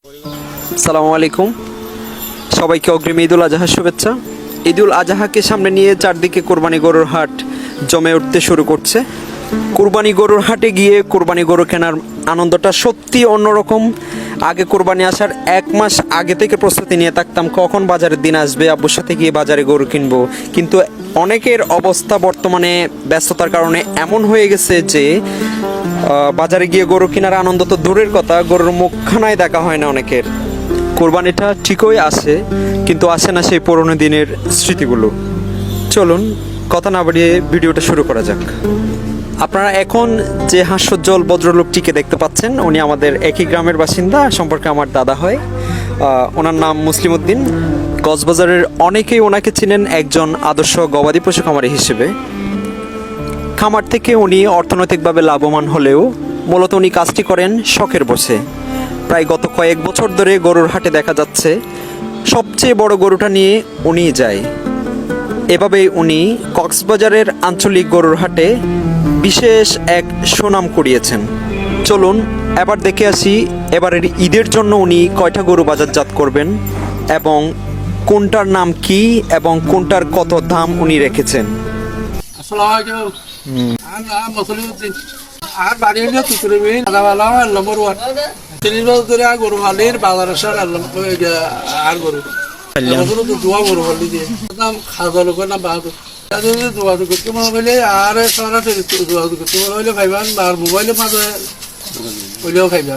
আসসালামু আলাইকুম, সবাইকে অগ্রিম ঈদুল আজহার শুভেচ্ছা। ঈদুল আজহাকে সামনে নিয়ে চারদিকে কোরবানি গরুর হাট জমে উঠতে শুরু করছে। কোরবানি গরুর হাটে গিয়ে কোরবানি গরু কেনার আনন্দটা সত্যি অন্যরকম। আগে কোরবানি আসার 1 মাস আগে থেকে প্রস্তুতি নিয়ে থাকতাম, কখন বাজারের দিন আসবে, আব্বুর সাথে গিয়ে বাজারে গরু কিনবো। কিন্তু অনেকের অবস্থা বর্তমানে ব্যস্ততার কারণে এমন হয়ে গেছে যে বাজারে গিয়ে গরু কেনার আনন্দ তো দূরের কথা, গরুর মুখখানায় দেখা হয় না অনেকের। কোরবানিটা ঠিকই আসে, কিন্তু আসে না সেই পুরনো দিনের স্মৃতিগুলো। চলুন কথা না বাড়িয়ে ভিডিওটা শুরু করা যাক। আপনারা এখন যে হাস্যোজ্জ্বল ভদ্রলোকটিকে দেখতে পাচ্ছেন, উনি আমাদের একই গ্রামের বাসিন্দা, সম্পর্কে আমার দাদা হয়। ওনার নাম মুসলিম উদ্দিন। কক্সবাজারের অনেকেই ওনাকে চিনেন একজন আদর্শ গবাদি পশু খামারি হিসেবে। খামার থেকে উনি অর্থনৈতিকভাবে লাভবান হলেও মূলত উনি কাজটি করেন শখের বসে। প্রায় গত কয়েক বছর ধরে গরুর হাটে দেখা যাচ্ছে সবচেয়ে বড় গরুটা নিয়ে উনিই যায়। এভাবেই উনি কক্সবাজারের আঞ্চলিক গরুর হাটে বিশেষ এক সুনাম কুড়িয়েছেন। চলুন এবার দেখে আসি এবারের ঈদের জন্য উনি কয়টা গরু বাজারজাত করবেন এবং কোনটার নাম কি এবং কোনটার কত দাম উনি রেখেছেন। আর বাড়ি হলে তুকুরে নম্বর 1 30 বছর ধরে গরু হালির বাজার আসার আর গরু দোয়া গরু হালি দিয়ে খাওয়া লোক না বাহাদুর যোগাযোগ করতে মনে হইলে আর সরাসরি যোগাযোগ করতে মনে হইলে ভাইবান আর মোবাইলে মাঝে হইলেও খাইবা।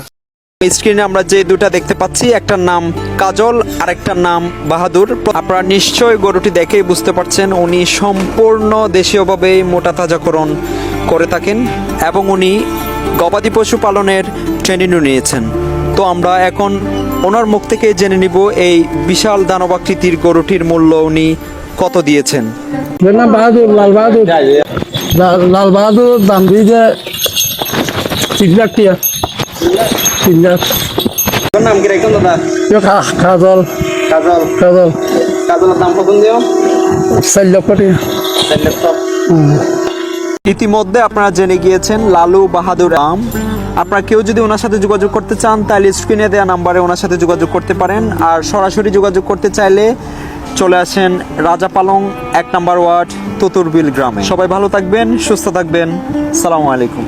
স্ক্রিনে আমরা যে দুটা দেখতে পাচ্ছি, একটার নাম কাজল আর একটার নাম বাহাদুর। আপনারা নিশ্চয়ই গরুটি দেখেই বুঝতে পারছেন উনি সম্পূর্ণ দেশীয়ভাবে মোটা তাজাকরণ করে থাকেন এবং উনি গবাদি পশু পালনের ট্রেনিংও নিয়েছেন। তো আমরা এখন ওনার মুখ থেকে জেনে নিব এই বিশাল দানবাকৃতির গরুটির মূল্য উনি কত দিয়েছেন। বাহাদুর লাল বাহাদুর দাম দিয়ে 3 লাখ টাকা। 3 লাখ। নাম কি রাখুন দাদা? কাজল কাজল। কাজল কাজলের দাম কত দিও? 4 লক্ষ টাকা। 4 লক্ষ। ইতিমধ্যে আপনারা জেনে গিয়েছেন লালু বাহাদুর আম। আপনারা কেউ যদি ওনার সাথে যোগাযোগ করতে চান তাহলে স্ক্রিনে দেওয়া নাম্বারে ওনার সাথে যোগাযোগ করতে পারেন। আর সরাসরি যোগাযোগ করতে চাইলে চলে আসেন রাজাপালং 1 নম্বর ওয়ার্ড তুতুরবিল গ্রামে। সবাই ভালো থাকবেন, সুস্থ থাকবেন। আসসালামু আলাইকুম।